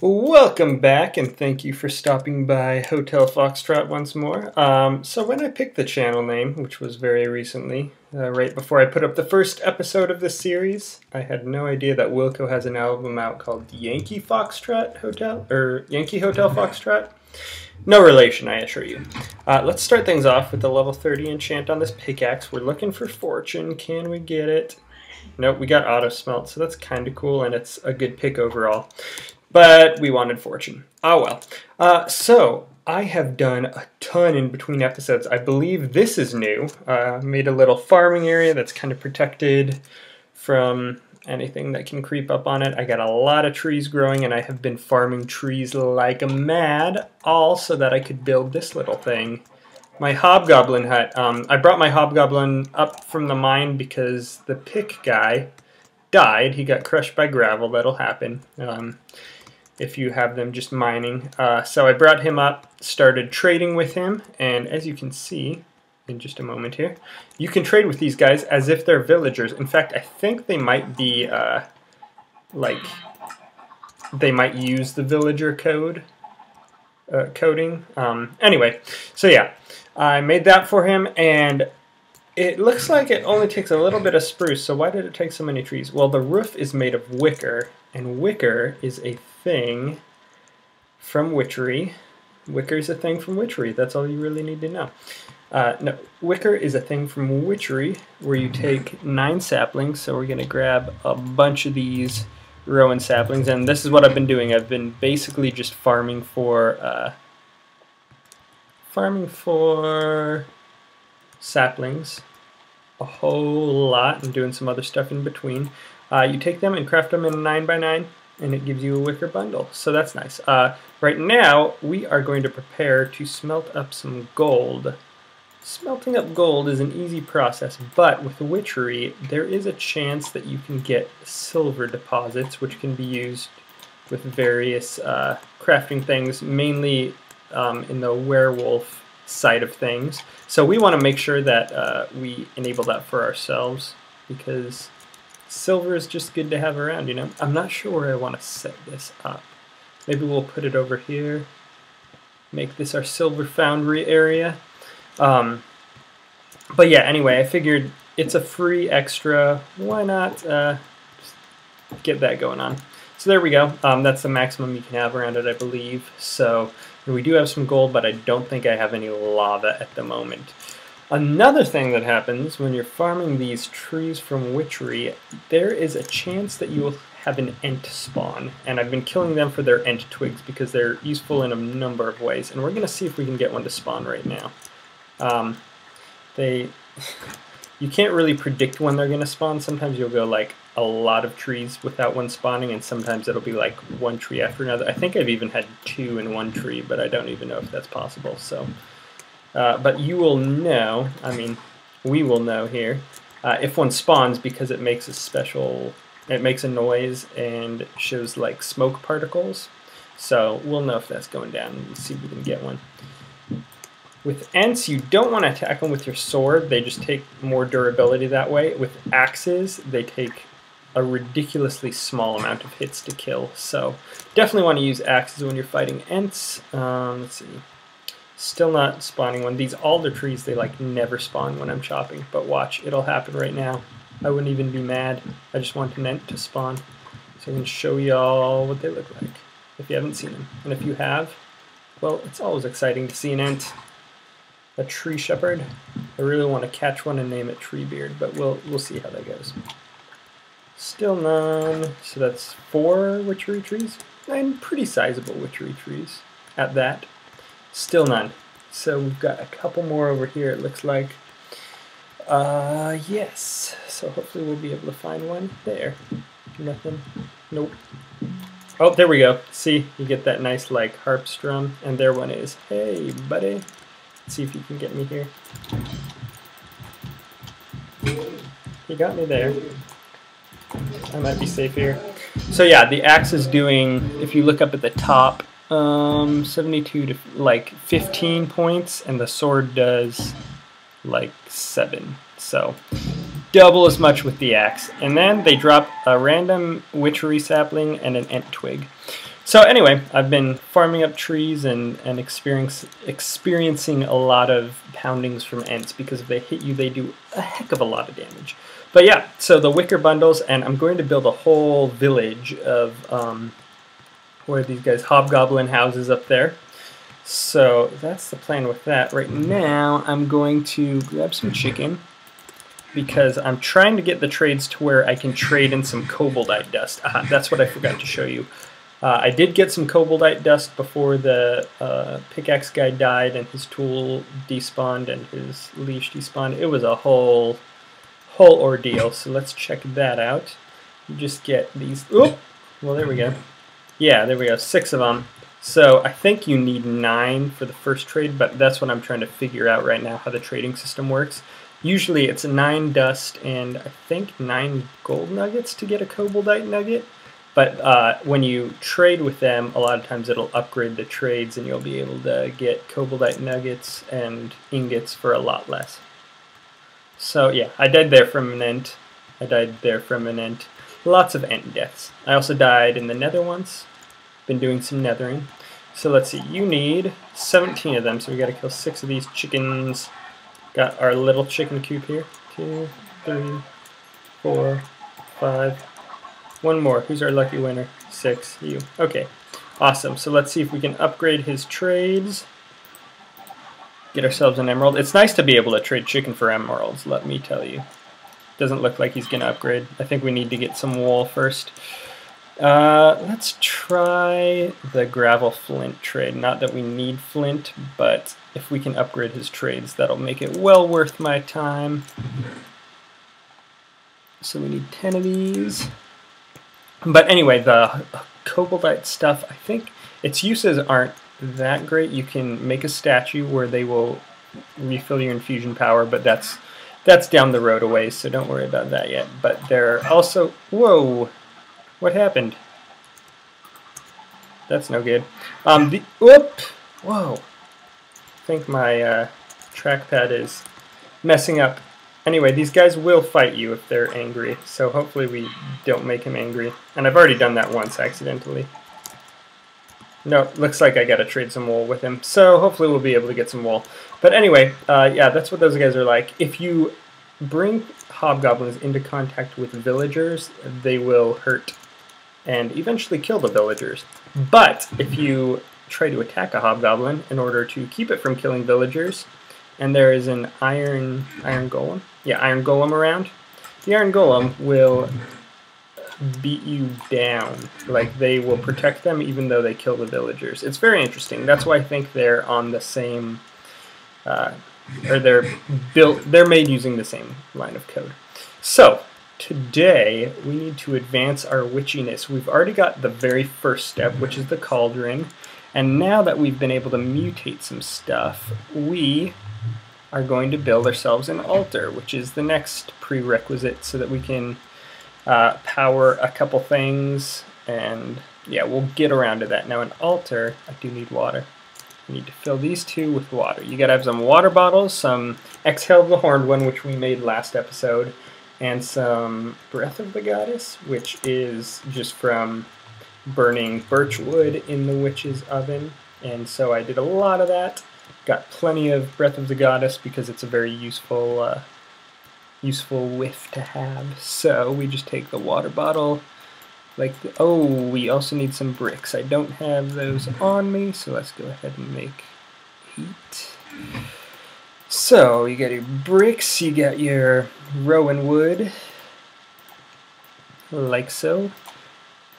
Welcome back, and thank you for stopping by Hotel Foxtrot once more. So when I picked the channel name, which was very recently, right before I put up the first episode of this series, I had no idea that Wilco has an album out called Yankee Foxtrot Hotel, or Yankee Hotel Foxtrot. No relation, I assure you. Let's start things off with the level 30 enchant on this pickaxe. We're looking for fortune. Can we get it? Nope, we got auto smelt, so that's kind of cool, and it's a good pick overall. But we wanted fortune. Oh well. So I have done a ton in between episodes. I believe this is new. Made a little farming area that's kind of protected from anything that can creep up on it. I got a lot of trees growing, and I have been farming trees like mad, all so that I could build this little thing. My hobgoblin hut. I brought my hobgoblin up from the mine because the pick guy died. He got crushed by gravel. That'll happen. If you have them just mining. So I brought him up, started trading with him, and as you can see in just a moment here, you can trade with these guys as if they're villagers. In fact, I think they might be, they might use the villager coding. Anyway, so yeah, I made that for him, and it looks like it only takes a little bit of spruce, so why did it take so many trees? Well, the roof is made of wicker, and wicker is a thing from Witchery. Wicker is a thing from Witchery. That's all you really need to know. No, wicker is a thing from Witchery where you take 9 saplings, so we're going to grab a bunch of these rowan saplings, and this is what I've been doing. I've been basically just farming for saplings a whole lot and doing some other stuff in between. You take them and craft them in a 9x9, and it gives you a wicker bundle, so that's nice. Right now we are going to prepare to smelt up some gold. Smelting up gold is an easy process, but with Witchery there is a chance that you can get silver deposits, which can be used with various crafting things, mainly in the werewolf side of things. So we want to make sure that we enable that for ourselves, because silver is just good to have around, you know. I'm not sure where I want to set this up. Maybe we'll put it over here, make this our silver foundry area. But yeah, anyway, I figured it's a free extra. Why not just get that going on? So there we go. That's the maximum you can have around it, I believe. So we do have some gold, but I don't think I have any lava at the moment. Another thing that happens when you're farming these trees from Witchery, there is a chance that you will have an ent spawn, and I've been killing them for their ent twigs because they're useful in a number of ways, and we're going to see if we can get one to spawn right now. You can't really predict when they're going to spawn. Sometimes you'll go like a lot of trees without one spawning, and sometimes it'll be like one tree after another. I think I've even had 2 in one tree, but I don't even know if that's possible. So, but you will know, I mean, we will know here, if one spawns, because it makes it makes a noise and shows like smoke particles. So we'll know if that's going down. Let's see if we can get one. With ents, you don't want to attack them with your sword. They just take more durability that way. With axes, they take a ridiculously small amount of hits to kill. So definitely want to use axes when you're fighting ents. Let's see. Still not spawning one. These alder trees, they like never spawn when I'm chopping. But watch, it'll happen right now. I wouldn't even be mad. I just want an ent to spawn, so I can show y'all what they look like if you haven't seen them. And if you have, well, it's always exciting to see an ent. A tree shepherd. I really want to catch one and name it Treebeard, but we'll see how that goes. Still none. So that's 4 witchery trees, and pretty sizable witchery trees at that. Still none. So we've got a couple more over here, it looks like. Yes. So hopefully we'll be able to find one. There. Nothing. Nope. Oh, there we go. See, you get that nice like harp strum, and there one is. Hey, buddy. Let's see if you can get me here. He got me there. I might be safe here. So yeah, the axe is doing, if you look up at the top, 72 to like 15 points, and the sword does like 7. So double as much with the axe. And then they drop a random witchery sapling and an ent twig. So anyway, I've been farming up trees and experiencing a lot of poundings from ents, because if they hit you, they do a heck of a lot of damage. But yeah, so the wicker bundles, and I'm going to build a whole village of, where are these guys? Hobgoblin houses up there. So that's the plan with that. Right now, I'm going to grab some chicken, because I'm trying to get the trades to where I can trade in some koboldite dust. That's what I forgot to show you. I did get some koboldite dust before the pickaxe guy died and his tool despawned and his leash despawned. It was a whole ordeal, so let's check that out. You just get these. Oh, well, there we go. Yeah, there we go, 6 of them. So I think you need 9 for the first trade, but that's what I'm trying to figure out right now, how the trading system works. Usually it's 9 dust and I think 9 gold nuggets to get a koboldite nugget. But when you trade with them, a lot of times it'll upgrade the trades and you'll be able to get koboldite nuggets and ingots for a lot less. So yeah, I died there from an ent. I died there from an ent. Lots of ent deaths. I also died in the nether once. Been doing some nethering. So let's see, you need 17 of them, so we gotta kill 6 of these chickens. Got our little chicken coop here. 2, 3, 4, 5. One more. Who's our lucky winner? 6. You. Okay. Awesome. So let's see if we can upgrade his trades. Get ourselves an emerald. It's nice to be able to trade chicken for emeralds, let me tell you. Doesn't look like he's going to upgrade. I think we need to get some wool first. Let's try the gravel flint trade. Not that we need flint, but if we can upgrade his trades, that'll make it well worth my time. So we need 10 of these. But anyway, the koboldite stuff, I think its uses aren't that great. You can make a statue where they will refill your infusion power, but that's down the road a ways, so don't worry about that yet. But they're also... Whoa! What happened? That's no good. Whoop! Whoa! I think my trackpad is messing up. Anyway, these guys will fight you if they're angry, so hopefully we don't make him angry. And I've already done that once accidentally. No, looks like I gotta trade some wool with him, so hopefully we'll be able to get some wool. But anyway, yeah, that's what those guys are like. If you bring hobgoblins into contact with villagers, they will hurt and eventually kill the villagers. But if you try to attack a hobgoblin in order to keep it from killing villagers, and there is an iron golem. Yeah, iron golem around. The iron golem will beat you down. Like, they will protect them even though they kill the villagers. It's very interesting. That's why I think they're on the same, or they're made using the same line of code. So, today we need to advance our witchiness. We've already got the very first step, which is the cauldron. And now that we've been able to mutate some stuff, we are going to build ourselves an altar, which is the next prerequisite so that we can power a couple things, and yeah, we'll get around to that. Now an altar, I do need water. I need to fill these 2 with water. You gotta have some water bottles, some Exhale of the Horned One, which we made last episode, and some Breath of the Goddess, which is just from burning birch wood in the witch's oven. And so I did a lot of that. Got plenty of Breath of the Goddess because it's a very useful whiff to have. So we just take the water bottle, oh, we also need some bricks. I don't have those on me, so let's go ahead and make 8. So you got your bricks, you got your rowan wood, like so.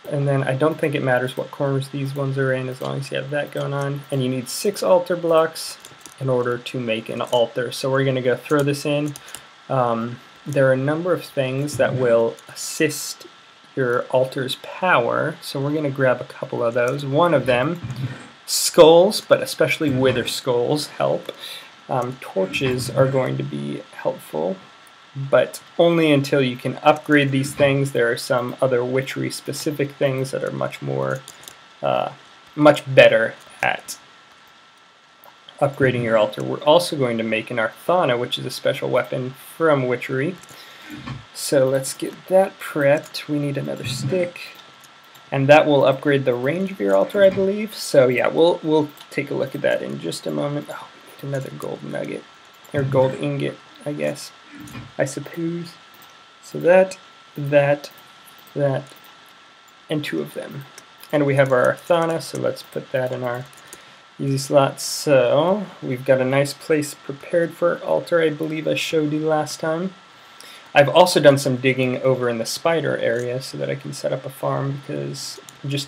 And then I don't think it matters what corners these ones are in as long as you have that going on. And you need 6 altar blocks in order to make an altar. So we're going to go throw this in. There are a number of things that will assist your altar's power. So we're going to grab a couple of those. One of them, skulls, but especially wither skulls, help. Torches are going to be helpful, but only until you can upgrade these things. There are some other witchery specific things that are much better at upgrading your altar. We're also going to make an Arthana, which is a special weapon from Witchery. So let's get that prepped. We need another stick. and that will upgrade the range of your altar, I believe. So yeah, we'll take a look at that in just a moment. Oh, we need another gold nugget, or gold ingot, I guess, I suppose. So that, and 2 of them. And we have our Arthana, so let's put that in our easy slot. So we've got a nice place prepared for altar, I believe I showed you last time. I've also done some digging over in the spider area so that I can set up a farm, because just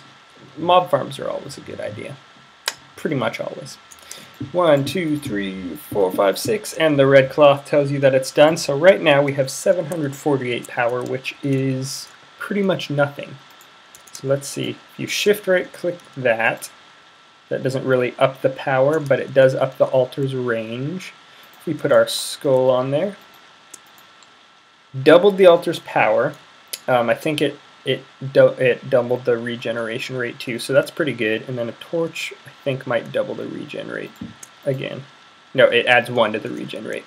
mob farms are always a good idea. Pretty much always. 1, 2, 3, 4, 5, 6, and the red cloth tells you that it's done. So right now we have 748 power, which is pretty much nothing. So let's see. If you shift right click that, that doesn't really up the power, but it does up the altar's range. If we put our skull on there, doubled the altar's power. I think it doubled the regeneration rate too, so that's pretty good. And then a torch, I think, might double the regen rate again. No, it adds 1 to the regen rate.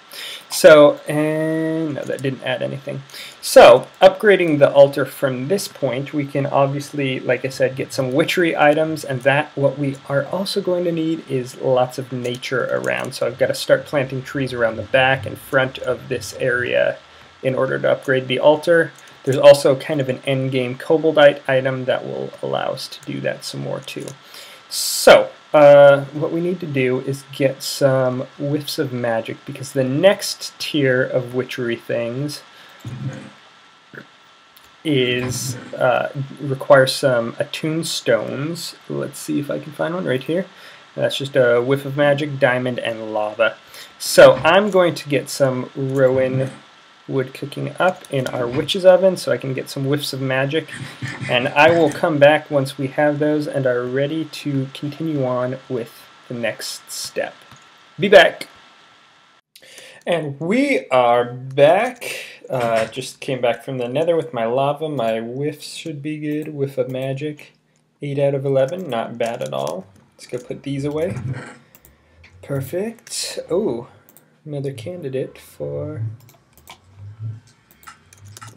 So, and no, that didn't add anything. So, upgrading the altar from this point, we can obviously, like I said, get some witchery items, and that what we are also going to need is lots of nature around. So I've got to start planting trees around the back and front of this area in order to upgrade the altar. There's also kind of an endgame koboldite item that will allow us to do that some more too. So, what we need to do is get some whiffs of magic, because the next tier of witchery things is requires some attuned stones. Let's see if I can find one right here. That's just a whiff of magic, diamond, and lava. So I'm going to get some rowan wood cooking up in our witch's oven so I can get some whiffs of magic, and I will come back once we have those and are ready to continue on with the next step. Be back. And we are back. Just came back from the nether with my lava. My whiffs should be good. Whiff of magic, 8 out of 11, not bad at all. Let's go put these away. Perfect. Oh, another candidate for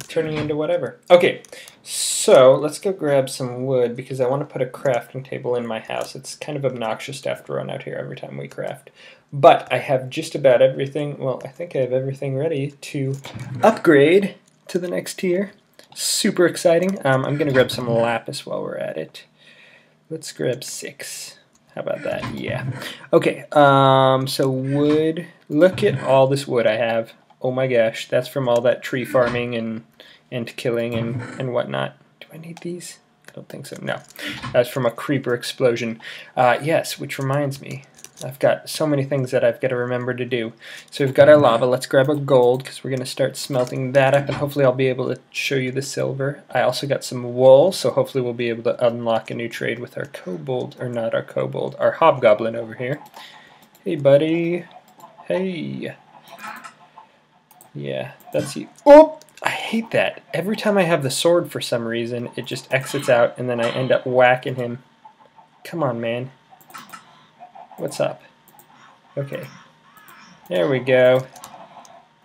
turning into whatever. Okay, so let's go grab some wood, because I want to put a crafting table in my house. It's kind of obnoxious to have to run out here every time we craft. But I have just about everything. Well, I think I have everything ready to upgrade to the next tier. Super exciting. I'm going to grab some lapis while we're at it. Let's grab 6. How about that? Yeah. Okay, so wood. Look at all this wood I have. Oh my gosh, that's from all that tree farming and killing and whatnot. Do I need these? I don't think so. No. That's from a creeper explosion. Yes, which reminds me, I've got so many things that I've got to remember to do. So we've got our lava. Let's grab a gold, because we're going to start smelting that up, and hopefully I'll be able to show you the silver. I also got some wool, so hopefully we'll be able to unlock a new trade with our kobold, or not our kobold, our hobgoblin over here. Hey, buddy. Hey. Yeah, that's you. Oh! I hate that. Every time I have the sword for some reason, it just exits out, and then I end up whacking him. Come on, man. What's up? Okay. There we go.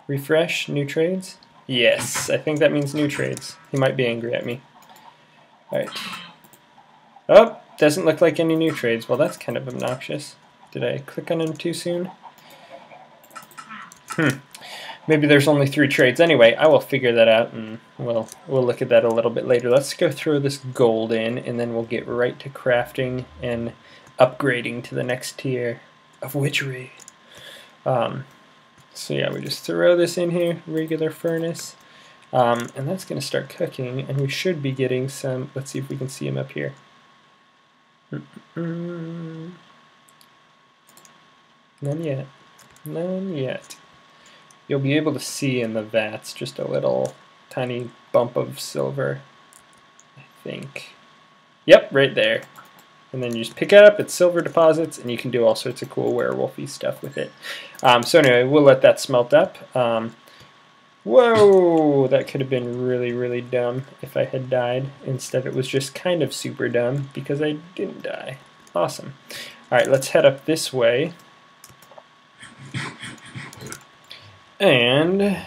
Refresh, new trades? Yes, I think that means new trades. He might be angry at me. Alright. Oh, doesn't look like any new trades. Well, that's kind of obnoxious. Did I click on him too soon? Maybe there's only 3 trades. Anyway, I will figure that out, and we'll look at that a little bit later. Let's go throw this gold in, and then we'll get right to crafting and upgrading to the next tier of witchery. So yeah, we just throw this in here, regular furnace, and that's going to start cooking, and we should be getting some. Let's see if we can see him up here. None yet. None yet. You'll be able to see in the vats just a little tiny bump of silver, I think. Yep, right there. And then you just pick it up, it's silver deposits, and you can do all sorts of cool werewolfy stuff with it. So anyway, we'll let that smelt up. Whoa, that could have been really, really dumb if I had died. Instead, it was just kind of super dumb because I didn't die. Awesome. All right, let's head up this way. And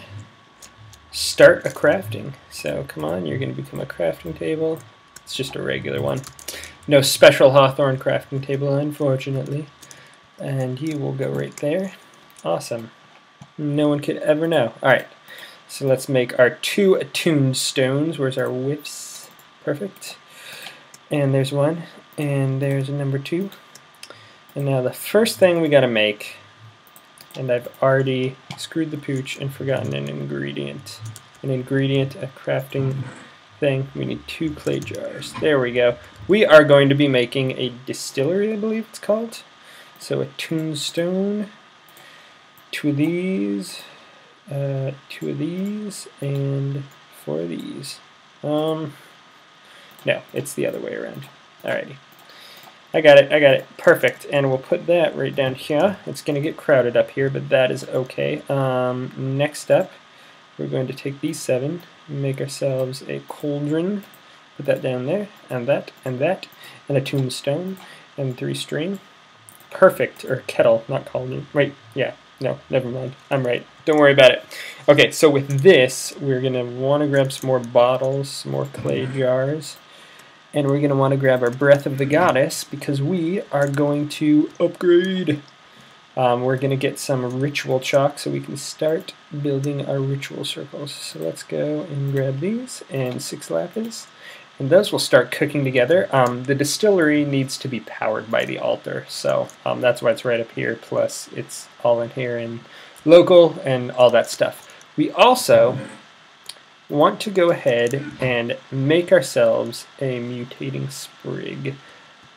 start a crafting. So come on, you're going to become a crafting table. It's just a regular one. No special Hawthorne crafting table, unfortunately. And you will go right there. Awesome. No one could ever know. Alright, so let's make our 2 attuned stones. Where's our whips? Perfect. And there's one, and there's number 2. And now the first thing we gotta make, and I've already screwed the pooch and forgotten an ingredient. A crafting thing. We need 2 clay jars. There we go. We are going to be making a distillery, I believe it's called. So a tombstone, 2 of these, 2 of these, and 4 of these. No, it's the other way around. Alrighty. I got it. Perfect. And we'll put that right down here. It's going to get crowded up here, but that is okay. Next up, we're going to take these 7, make ourselves a cauldron. Put that down there, and that, and that, and a tombstone, and 3 string. Perfect. Or kettle, not cauldron. Wait, yeah. No, never mind. I'm right. Don't worry about it. Okay, so with this, we're going to want to grab some more bottles, some more clay jars. And we're going to want to grab our Breath of the Goddess because we are going to upgrade. We're going to get some ritual chalk so we can start building our ritual circles. So let's go and grab these and 6 lapis. And those will start cooking together. The distillery needs to be powered by the altar, so that's why it's right up here, plus it's all in here and local and all that stuff. We also want to go ahead and make ourselves a mutating sprig.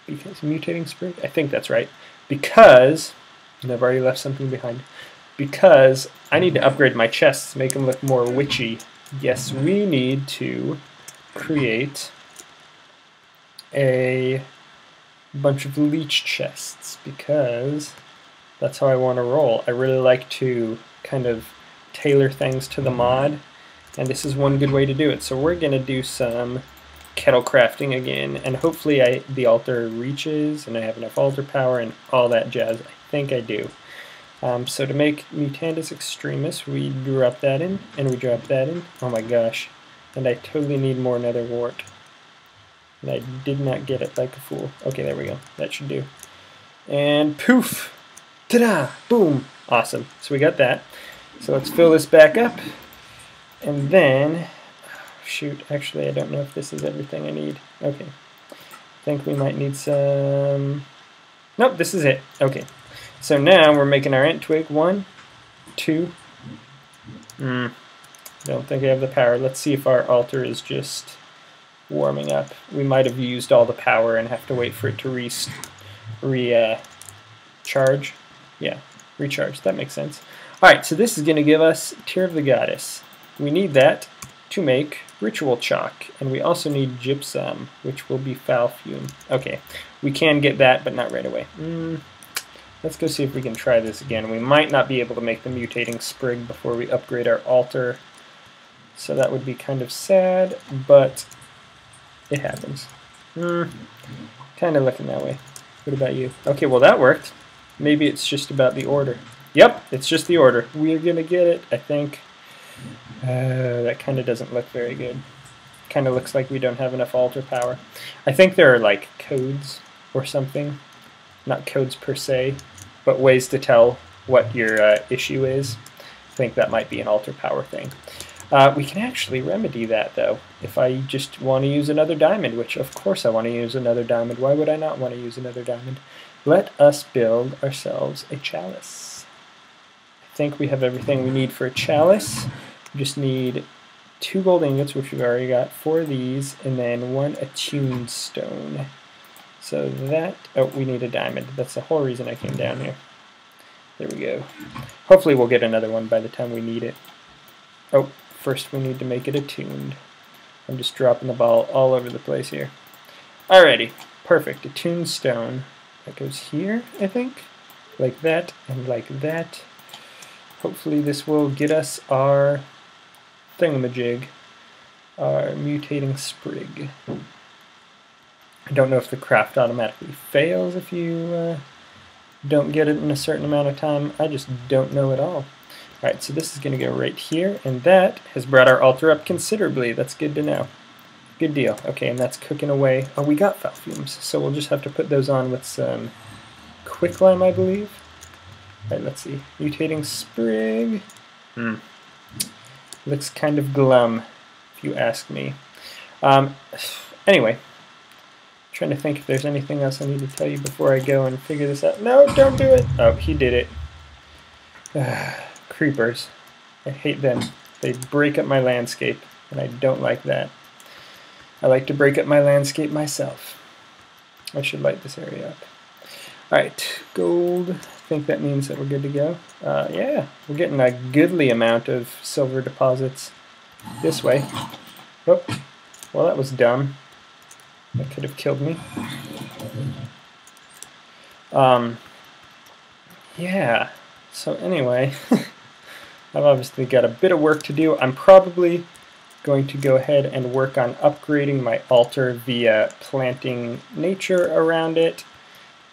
Because mutating sprig? I think that's right. Because, and I've already left something behind, because I need to upgrade my chests to make them look more witchy. Yes, we need to create a bunch of leech chests because that's how I want to roll. I really like to kind of tailor things to the mod, and this is one good way to do it. So we're going to do some kettle crafting again, and hopefully the altar reaches and I have enough altar power and all that jazz. I think I do. So to make Mutandis Extremis, we drop that in, and we drop that in. Oh my gosh. And I totally need more nether wart. And I did not get it like a fool. Okay, there we go. That should do. And poof! Ta-da! Boom! Awesome. So we got that. So let's fill this back up. And then... shoot, actually I don't know if this is everything I need. Okay. I think we might need some... Nope, this is it. Okay. So now we're making our ant twig. 1, 2... Don't think I have the power. Let's see if our altar is just warming up. We might have used all the power and have to wait for it to charge. Yeah, recharge. That makes sense. Alright, so this is going to give us Tear of the Goddess. We need that to make ritual chalk. And we also need gypsum, which will be foul fume. Okay, we can get that, but not right away. Let's go see if we can try this again. We might not be able to make the mutating sprig before we upgrade our altar. So that would be kind of sad, but it happens. Kind of looking that way. What about you? Okay, well that worked. Maybe it's just about the order. Yep, it's just the order. We're going to get it, I think. That kind of doesn't look very good. Kind of looks like we don't have enough altar power. I think there are like codes or something. Not codes per se, but ways to tell what your issue is. I think that might be an altar power thing. We can actually remedy that, though, if I just want to use another diamond, which, of course, I want to use another diamond. Why would I not want to use another diamond? Let us build ourselves a chalice. I think we have everything we need for a chalice. We just need 2 gold ingots, which we've already got, 4 of these, and then 1 attuned stone. So that... oh, we need a diamond. That's the whole reason I came down here. There we go. Hopefully we'll get another one by the time we need it. Oh. First we need to make it attuned. I'm just dropping the ball all over the place here. Alrighty, perfect. Attuned stone. That goes here, I think. Like that, and like that. Hopefully this will get us our thingamajig. Our mutating sprig. I don't know if the craft automatically fails if you don't get it in a certain amount of time. I just don't know at all. Alright, so this is going to go right here, and that has brought our altar up considerably. That's good to know. Good deal. Okay, and that's cooking away. Oh, we got foul fumes, so we'll just have to put those on with some quicklime, I believe. All right, let's see. Mutating sprig. Looks kind of glum, if you ask me. Anyway, trying to think if there's anything else I need to tell you before I go and figure this out. No, don't do it. Oh, he did it. Creepers. I hate them. They break up my landscape, and I don't like that. I like to break up my landscape myself. I should light this area up. Alright, gold. I think that means that we're good to go. Yeah, we're getting a goodly amount of silver deposits this way. Oh, well that was dumb. That could have killed me. Yeah, so anyway, I've obviously got a bit of work to do. I'm probably going to go ahead and work on upgrading my altar via planting nature around it.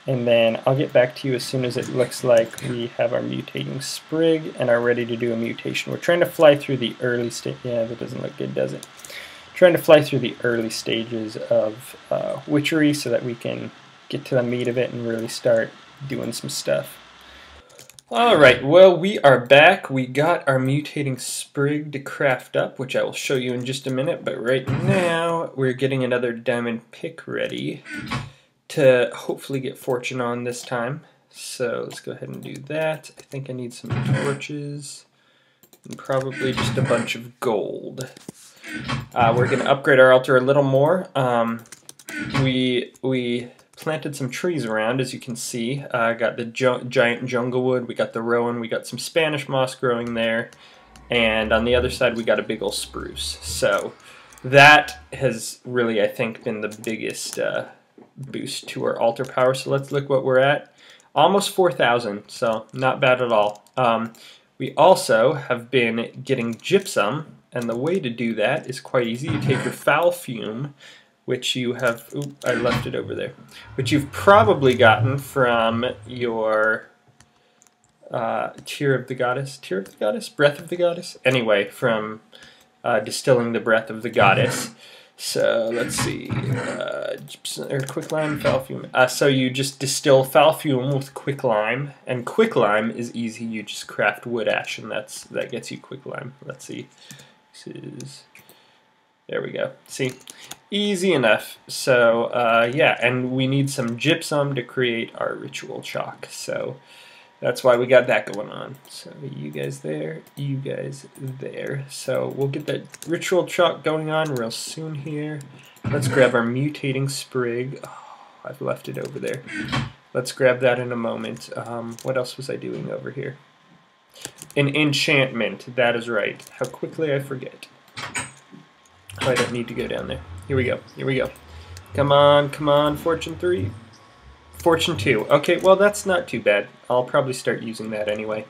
And then I'll get back to you as soon as it looks like we have our mutating sprig and are ready to do a mutation. We're trying to fly through the early stage. Yeah, that doesn't look good, does it? Trying to fly through the early stages of Witchery so that we can get to the meat of it and really start doing some stuff. Alright, well, we are back. We got our mutating sprig to craft up, which I will show you in just a minute. But right now, we're getting another diamond pick ready to hopefully get fortune on this time. So let's go ahead and do that. I think I need some torches and probably just a bunch of gold. We're going to upgrade our altar a little more. We planted some trees around, as you can see. Got the giant jungle wood, we got the rowan, we got some Spanish moss growing there, and on the other side we got a big old spruce. So that has really, I think, been the biggest boost to our altar power. So let's look what we're at. Almost 4,000, so not bad at all. We also have been getting gypsum, and the way to do that is quite easy. You take your foul fume, which you have, oop, I left it over there, which you've probably gotten from your Tear of the Goddess? Breath of the Goddess? Anyway, from distilling the Breath of the Goddess. So let's see, quicklime, foul fume. So you just distill foul fume with quicklime, and quicklime is easy. You just craft wood ash, and that gets you quicklime. Let's see. This is, there we go. See, easy enough. So yeah, and we need some gypsum to create our ritual chalk. So that's why we got that going on. So you guys there, you guys there. So we'll get that ritual chalk going on real soon here. Let's grab our mutating sprig. Oh, I've left it over there. Let's grab that in a moment. What else was I doing over here? An enchantment, that is right. How quickly I forget. Oh, I don't need to go down there. Here we go, here we go. Come on, Fortune 3. Fortune 2. Okay, well that's not too bad. I'll probably start using that anyway.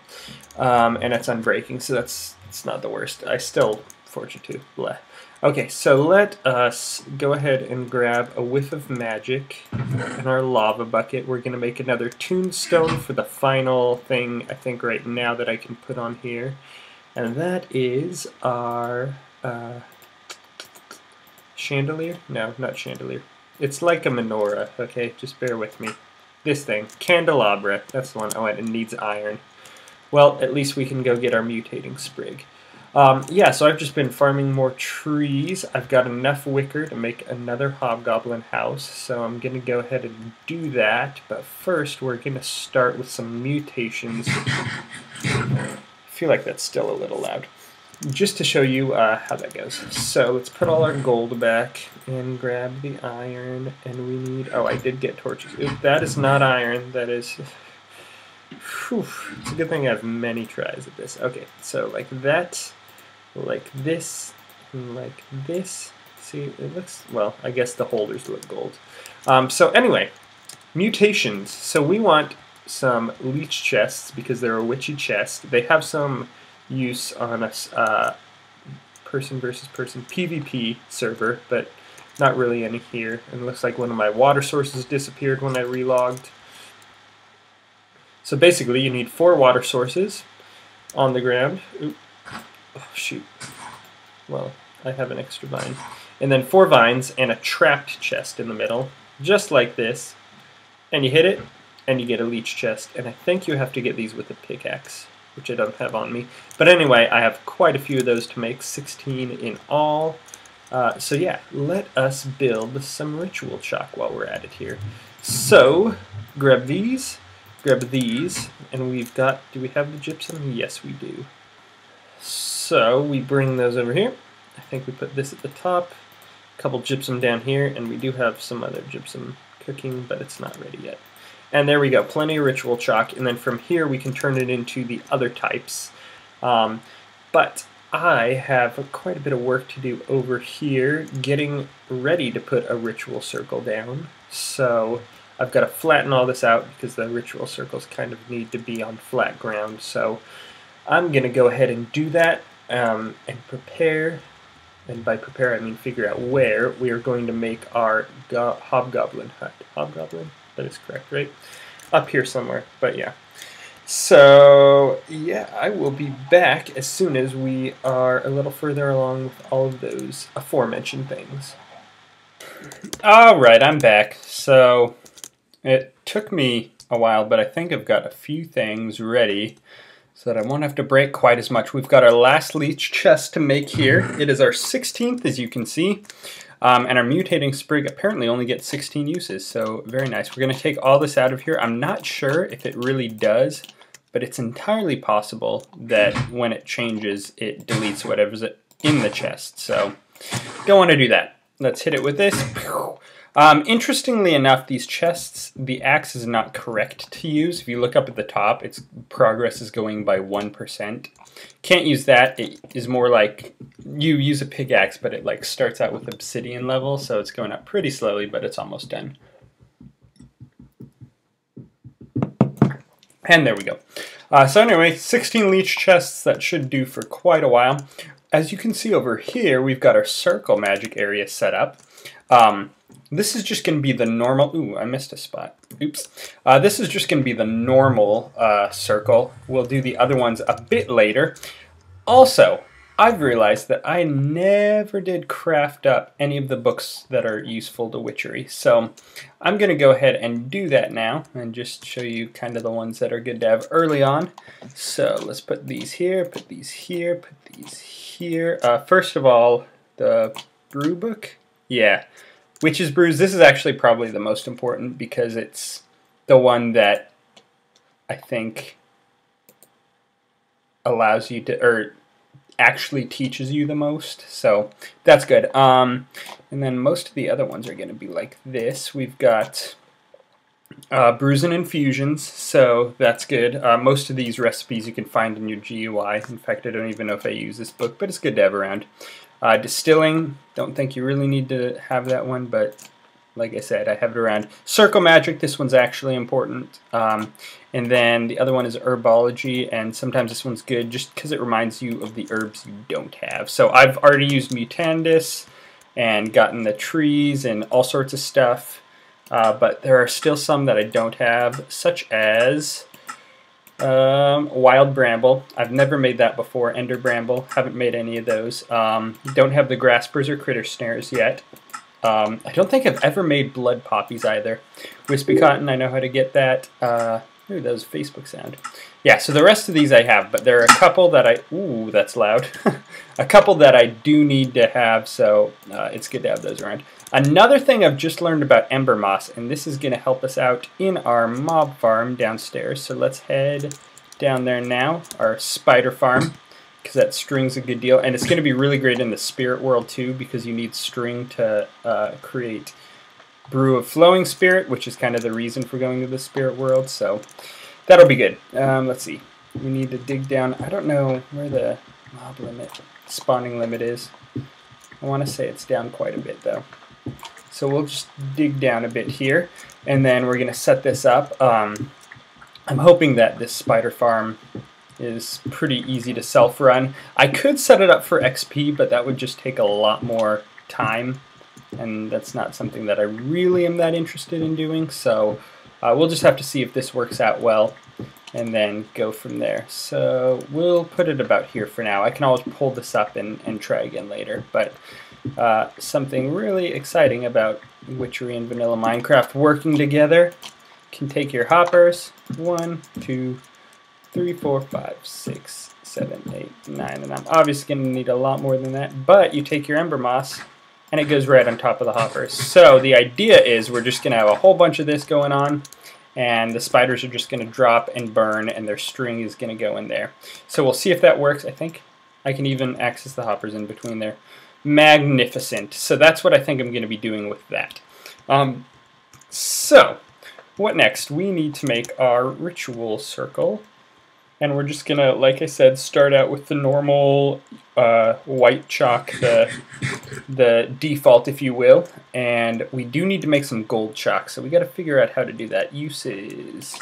And it's unbreaking, so it's not the worst. I still, Fortune 2, bleh. Okay, so let us go ahead and grab a whiff of magic in our lava bucket. We're going to make another tombstone for the final thing, I think, right now that I can put on here. And that is our chandelier? No, not chandelier. It's like a menorah, okay? Just bear with me. This thing. Candelabra. That's the one. Oh, and it needs iron. Well, at least we can go get our mutating sprig. Yeah, so I've just been farming more trees. I've got enough wicker to make another hobgoblin house, so I'm going to go ahead and do that. But first, we're going to start with some mutations. I feel like that's still a little loud. Just to show you how that goes. So let's put all our gold back and grab the iron, and we need, oh, I did get torches. That is not iron, that is, whew, it's a good thing I have many tries at this. Okay, so like that, like this, and like this. See, it looks, well, I guess the holders look gold. So anyway, mutations. So we want some leech chests because they're a witchy chest. They have some use on a person versus person PvP server, but not really any here. And it looks like one of my water sources disappeared when I relogged. So basically you need 4 water sources on the ground. Oop. Oh shoot. Well, I have an extra vine. And then 4 vines and a trapped chest in the middle, just like this. And you hit it, and you get a leech chest. And I think you have to get these with a pickaxe, which I don't have on me. But anyway, I have quite a few of those to make, 16 in all. So yeah, let us build some ritual chalk while we're at it here. So, grab these, and we've got, do we have the gypsum? Yes, we do. So, we bring those over here. I think we put this at the top, a couple gypsum down here, and we do have some other gypsum cooking, but it's not ready yet. And there we go, plenty of ritual chalk, and then from here we can turn it into the other types. But I have quite a bit of work to do over here, getting ready to put a ritual circle down. So I've got to flatten all this out because the ritual circles kind of need to be on flat ground. So I'm going to go ahead and do that and prepare. And by prepare, I mean figure out where we are going to make our hobgoblin hut. Hobgoblin? That is correct, right? Up here somewhere, but yeah. So, yeah, I will be back as soon as we are a little further along with all of those aforementioned things. Alright, I'm back. So, it took me a while, but I think I've got a few things ready so that I won't have to break quite as much. We've got our last leech chest to make here. It is our 16th, as you can see. And our mutating sprig apparently only gets 16 uses, so very nice. We're going to take all this out of here. I'm not sure if it really does, but it's entirely possible that when it changes, it deletes whatever's in the chest. So don't want to do that. Let's hit it with this. Interestingly enough, these chests, the axe is not correct to use. If you look up at the top, its progress is going by 1%. Can't use that. It is more like you use a pickaxe, but it like starts out with obsidian level, so it's going up pretty slowly, but it's almost done. And there we go. So anyway, 16 leech chests, that should do for quite a while. As you can see over here, we've got our circle magic area set up. This is just going to be the normal... Ooh, I missed a spot. Oops. This is just going to be the normal circle. We'll do the other ones a bit later. Also, I've realized that I never did craft up any of the books that are useful to Witchery. So I'm going to go ahead and do that now and just show you kind of the ones that are good to have early on. So let's put these here, put these here, put these here. First of all, the brew book. Yeah. Witch's Brews, this is actually probably the most important because it's the one that I think allows you to, or actually teaches you the most, so that's good. And then most of the other ones are going to be like this. We've got brews and infusions, so that's good. Most of these recipes you can find in your GUI. In fact, I don't even know if I use this book, but it's good to have around. Distilling, don't think you really need to have that one, but like I said, I have it around. Circle magic, this one's actually important. And then the other one is herbology, and sometimes this one's good just because it reminds you of the herbs you don't have. So I've already used Mutandis and gotten the trees and all sorts of stuff, but there are still some that I don't have, such as wild bramble. I've never made that before. Ender bramble, haven't made any of those. Don't have the graspers or critter snares yet. I don't think I've ever made blood poppies either. Wispy cotton, I know how to get that. Ooh, that was Facebook sound. Yeah, so the rest of these I have, but there are a couple that I... Ooh, that's loud. A couple that I do need to have, so it's good to have those around. Another thing I've just learned about ember moss, and this is going to help us out in our mob farm downstairs. So let's head down there now, our spider farm, because that string's a good deal. And it's going to be really great in the spirit world too, because you need string to create brew of flowing spirit, which is kind of the reason for going to the spirit world. So that'll be good. Let's see. We need to dig down. I don't know where the mob limit, spawning limit is. I want to say it's down quite a bit though. So we'll just dig down a bit here, and then we're going to set this up. I'm hoping that this spider farm is pretty easy to self-run. I could set it up for XP, but that would just take a lot more time, and that's not something that I really am that interested in doing. So we'll just have to see if this works out well. and then go from there. So we'll put it about here for now. I can always pull this up and try again later, but something really exciting about Witchery and vanilla Minecraft working together. You can take your hoppers, 1, 2, 3, 4, 5, 6, 7, 8, 9, and I'm obviously going to need a lot more than that, but you take your ember moss and it goes right on top of the hoppers. So the idea is we're just going to have a whole bunch of this going on, and the spiders are just going to drop and burn, and their string is going to go in there. So we'll see if that works. I think I can even access the hoppers in between there. Magnificent. So that's what I think I'm going to be doing with that. So what next? We need to make our ritual circle. And we're just going to, like I said, start out with the normal white chalk, the default, if you will. And we do need to make some gold chalk, so we got to figure out how to do that. Uses,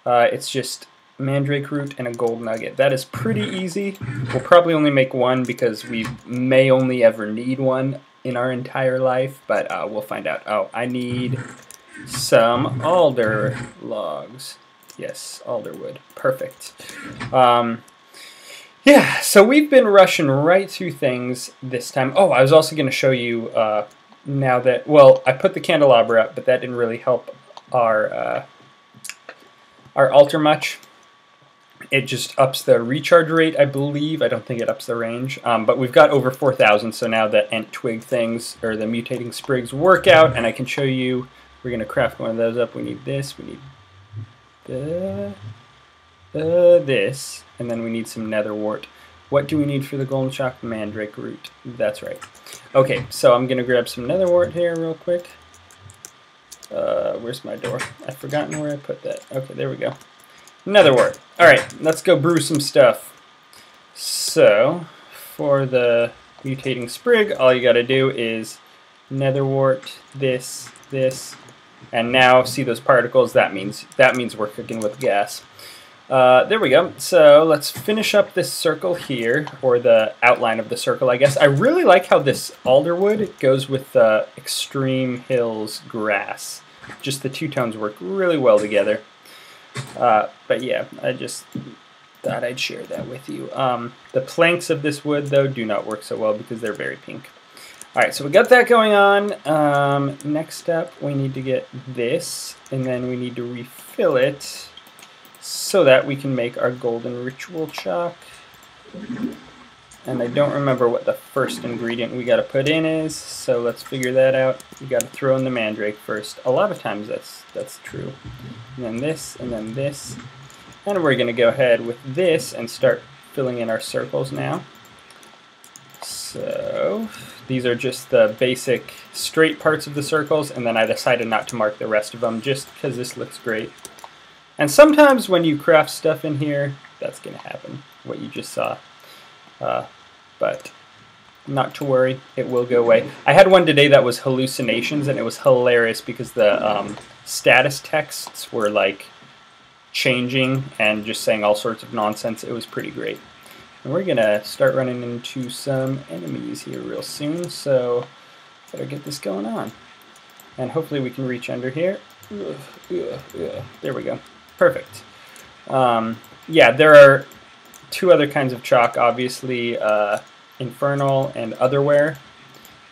it's just mandrake root and a gold nugget. That is pretty easy. We'll probably only make one because we may only ever need one in our entire life, but we'll find out. Oh, I need some alder logs. Yes, alderwood. Perfect. Yeah, so we've been rushing right through things this time. Oh, I was also going to show you now that, well, I put the candelabra up, but that didn't really help our altar much. It just ups the recharge rate, I believe. I don't think it ups the range. But we've got over 4,000, so now the ent twig things, or the mutating sprigs, work out, and I can show you. We're going to craft one of those up. We need this. We need this, and then we need some nether wart. What do we need for the golden chalk? Mandrake root. That's right. Okay, so I'm gonna grab some nether wart here real quick. Where's my door? I've forgotten where I put that. Okay, there we go. Nether wart. Alright, let's go brew some stuff. So, for the mutating sprig, all you gotta do is nether wart, this, and now see those particles. That means we're cooking with gas. There we go. So let's finish up this circle here, or the outline of the circle, I guess. I really like how this alderwood goes with the extreme hills grass. Just the two tones work really well together. But yeah, I just thought I'd share that with you. The planks of this wood, though, do not work so well because they're very pink. Alright, so we got that going on. Next up, we need to get this, and then we need to refill it so that we can make our golden ritual chalk. And I don't remember what the first ingredient we got to put in is, so let's figure that out. You got to throw in the mandrake first. A lot of times that's true. And then this, and then this. And we're going to go ahead with this and start filling in our circles now. So these are just the basic straight parts of the circles, and then I decided not to mark the rest of them just because this looks great. And sometimes when you craft stuff in here, that's going to happen, what you just saw. But not to worry, it will go away. I had one today that was hallucinations, and it was hilarious because the status texts were like changing and just saying all sorts of nonsense. It was pretty great. And we're going to start running into some enemies here real soon, so better get this going on. And hopefully we can reach under here. There we go. Perfect. Yeah, there are two other kinds of chalk, obviously infernal and otherware,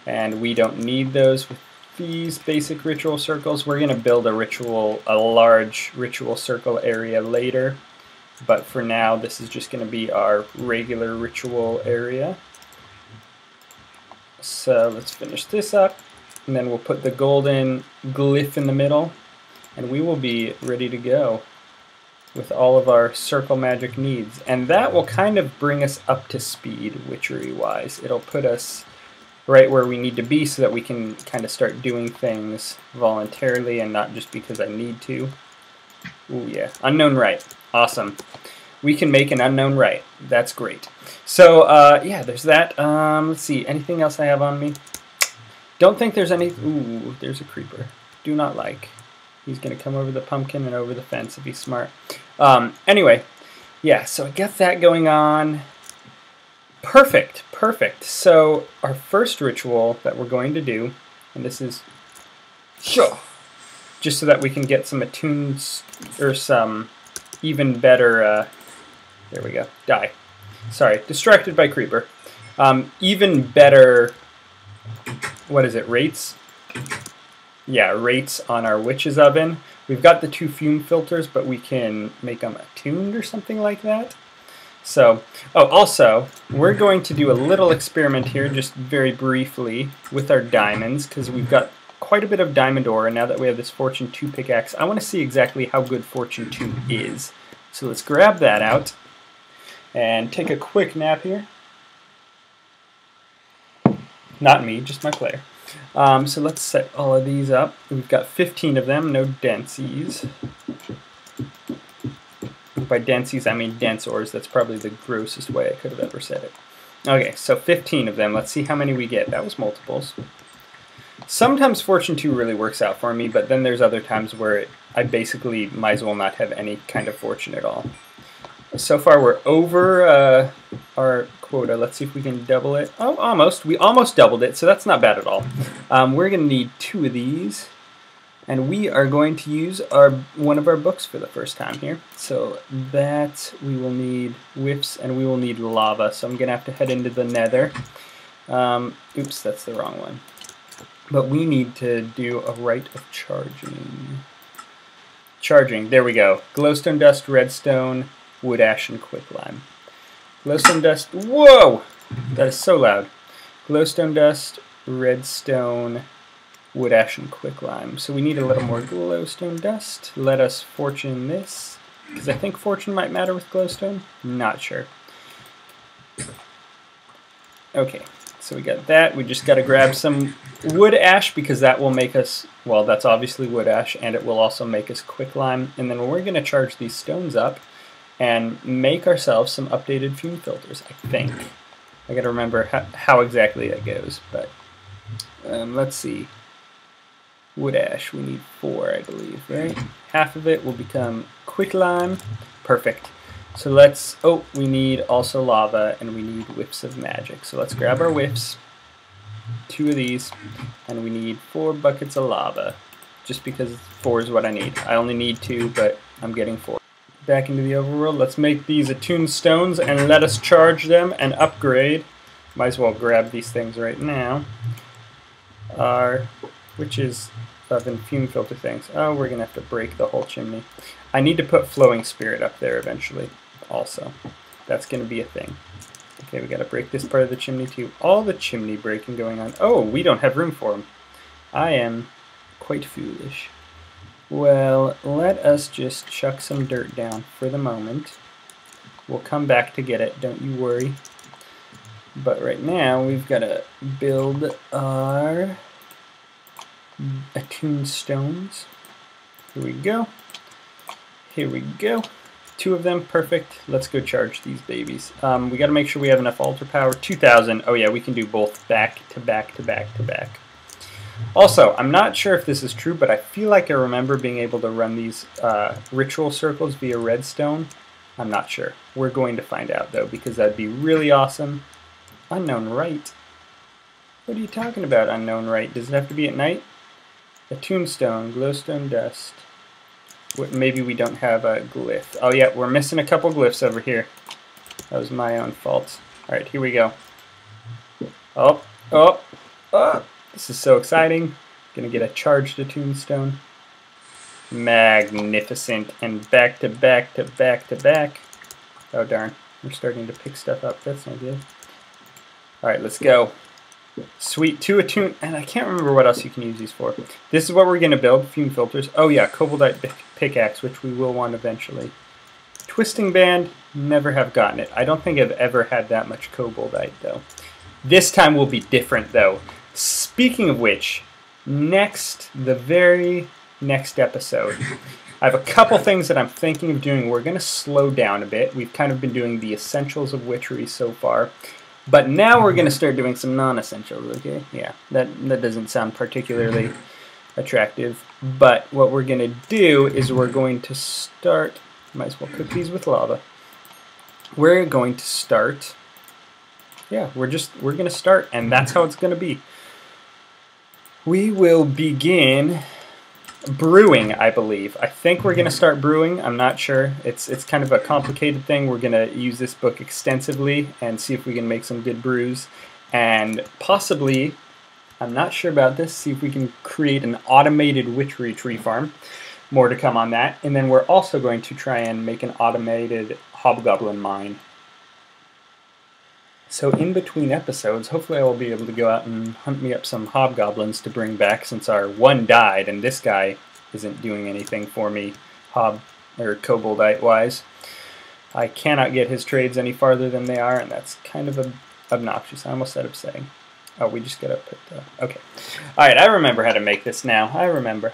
and we don't need those with these basic ritual circles. We're going to build a large ritual circle area later. But for now, this is just going to be our regular ritual area. So let's finish this up, and then we'll put the golden glyph in the middle, and we will be ready to go with all of our circle magic needs. And that will kind of bring us up to speed, witchery-wise. It'll put us right where we need to be so that we can kind of start doing things voluntarily and not just because I need to. Ooh, yeah. Unknown rite. Awesome. We can make an unknown rite. That's great. So, yeah, there's that. Let's see. Anything else I have on me? Don't think there's any... Ooh, there's a creeper. Do not like. He's going to come over the pumpkin and over the fence if he's smart. Anyway, yeah, so I got that going on. Perfect. Perfect. So, our first ritual that we're going to do, and this is... Sure. Just so that we can get some attunes, or some, even better, there we go, die. Sorry, distracted by creeper. Even better, what is it, rates? Yeah, rates on our witch's oven. We've got the 2 fume filters, but we can make them attuned or something like that. So, oh, also, we're going to do a little experiment here, just very briefly, with our diamonds, because we've got quite a bit of diamond ore, and now that we have this Fortune 2 pickaxe, I want to see exactly how good Fortune 2 is. So let's grab that out, and take a quick nap here. Not me, just my player. So let's set all of these up. We've got 15 of them, no densies. By densies, I mean dense ores. That's probably the grossest way I could have ever said it. Okay, so 15 of them. Let's see how many we get. That was multiples. Sometimes Fortune 2 really works out for me, but then there's other times where I basically might as well not have any kind of fortune at all. So far we're over our quota. Let's see if we can double it. Oh, almost. We almost doubled it, so that's not bad at all. We're going to need 2 of these, and we are going to use one of our books for the first time here. So that we will need whiffs, and we will need lava. So I'm going to have to head into the nether. Oops, that's the wrong one. But we need to do a rite of charging. Charging, there we go. Glowstone dust, redstone, wood ash, and quicklime. Glowstone dust, whoa! That is so loud. Glowstone dust, redstone, wood ash, and quicklime. So we need a little more glowstone dust. Let us fortune this, because I think fortune might matter with glowstone. Not sure. Okay, so we got that. We just got to grab some wood ash, because that will make us, well, that's obviously wood ash, and it will also make us quicklime. And then we're going to charge these stones up and make ourselves some updated fume filters, I think. I got to remember how exactly that goes, but let's see. Wood ash, we need 4, I believe, right? Half of it will become quicklime. Perfect. So let's, oh, we need also lava, and we need whiffs of magic. So let's grab our whiffs, 2 of these, and we need 4 buckets of lava, just because 4 is what I need. I only need 2, but I'm getting 4. Back into the overworld, let's make these attuned stones, and let us charge them and upgrade. Might as well grab these things right now. Our witch's oven fume filter things. Oh, we're going to have to break the whole chimney. I need to put flowing spirit up there eventually also. That's going to be a thing. Okay, we got to break this part of the chimney too. All the chimney breaking going on. Oh, we don't have room for them. I am quite foolish. Well, let us just chuck some dirt down for the moment. We'll come back to get it, don't you worry. But right now, we've got to build our attuned stones. Here we go. Here we go. 2 of them, perfect. Let's go charge these babies. We got to make sure we have enough altar power. 2,000. Oh yeah, we can do both back to back to back to back. Also, I'm not sure if this is true, but I feel like I remember being able to run these ritual circles via redstone. I'm not sure. We're going to find out, though, because that'd be really awesome. Unknown right? What are you talking about, unknown right? Does it have to be at night? Attuned stone, glowstone dust. Maybe we don't have a glyph. Oh, yeah, we're missing a couple glyphs over here. That was my own fault. All right, here we go. Oh, oh, oh. This is so exciting. Gonna get a charged attuned stone. Magnificent. And back to back to back to back. Oh darn. We're starting to pick stuff up. That's not good. Alright, let's go. Sweet. 2 attuned. And I can't remember what else you can use these for. This is what we're gonna build. Fume filters. Oh yeah, cobalt pickaxe, which we will want eventually. Twisting band. Never have gotten it. I don't think I've ever had that much cobaltite though. This time will be different though. Speaking of which, the very next episode, I have a couple things that I'm thinking of doing. We're going to slow down a bit. We've kind of been doing the essentials of Witchery so far, but now we're going to start doing some non-essentials, okay? Yeah, that doesn't sound particularly attractive, but what we're going to do is we're going to start, might as well cook these with lava. We're going to start, yeah, we're going to start, and that's how it's going to be. We will begin brewing, I believe. I think we're going to start brewing. I'm not sure. It's kind of a complicated thing. We're going to use this book extensively and see if we can make some good brews. And possibly, I'm not sure about this, see if we can create an automated witchery tree farm. More to come on that. And then we're also going to try and make an automated hobgoblin mine. So in between episodes, hopefully I will be able to go out and hunt me up some hobgoblins to bring back, since our one died and this guy isn't doing anything for me koboldite wise. I cannot get his trades any farther than they are, and that's kind of obnoxious. I almost said upsetting. Oh, we just gotta put the... Okay. Alright, I remember how to make this now. I remember.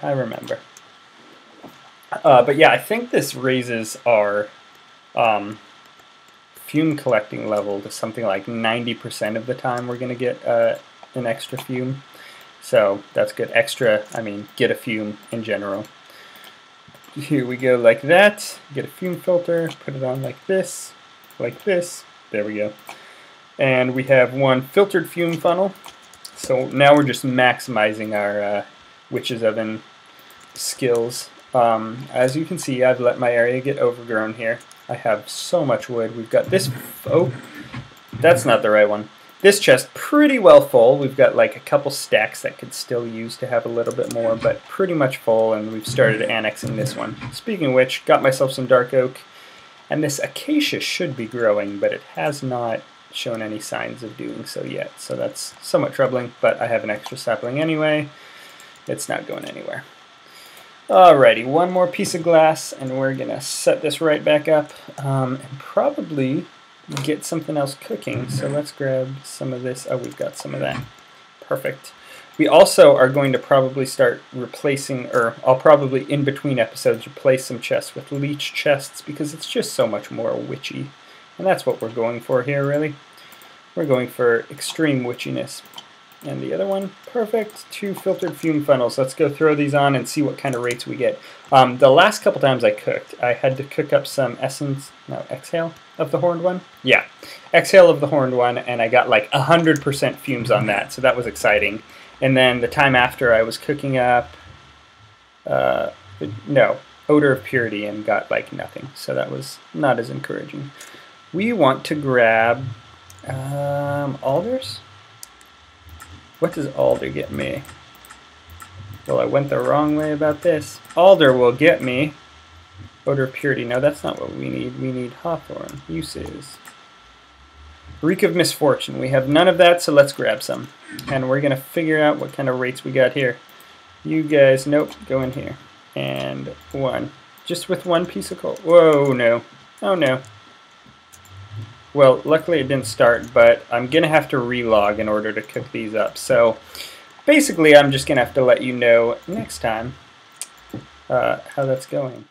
But yeah, I think this raises our fume collecting level to something like 90% of the time we're going to get an extra fume. So that's good. Extra, I mean, get a fume in general. Here we go like that. Get a fume filter, put it on like this. There we go. And we have one filtered fume funnel. So now we're just maximizing our witch's oven skills. As you can see, I've let my area get overgrown here. I have so much wood. We've got this... Oh, that's not the right one. This chest pretty well full. We've got like a couple stacks that could still use to have a little bit more, but pretty much full, and we've started annexing this one. Speaking of which, got myself some dark oak, and this acacia should be growing, but it has not shown any signs of doing so yet, so that's somewhat troubling, but I have an extra sapling anyway. It's not going anywhere. Alrighty, one more piece of glass, and we're going to set this right back up and probably get something else cooking. So let's grab some of this. Oh, we've got some of that. Perfect. We also are going to probably start replacing, or I'll probably in between episodes replace some chests with leech chests, because it's just so much more witchy. And that's what we're going for here, really. We're going for extreme witchiness. And the other one, perfect, 2 filtered fume funnels. Let's go throw these on and see what kind of rates we get. The last couple times I cooked, I had to cook up some exhale of the horned one. Yeah, exhale of the horned one, and I got like 100% fumes on that, so that was exciting. And then the time after, I was cooking up, odor of purity, and got like nothing, so that was not as encouraging. We want to grab alders. What does alder get me? Well, I went the wrong way about this. Alder will get me odor of purity. No, that's not what we need. We need hawthorn. Uses. Reek of misfortune. We have none of that, so let's grab some. And we're going to figure out what kind of rates we got here. You guys, nope, go in here. And 1. Just with 1 piece of coal. Whoa, no. Oh, no. Well, luckily it didn't start, but I'm going to have to relog in order to cook these up. So basically I'm just going to have to let you know next time how that's going.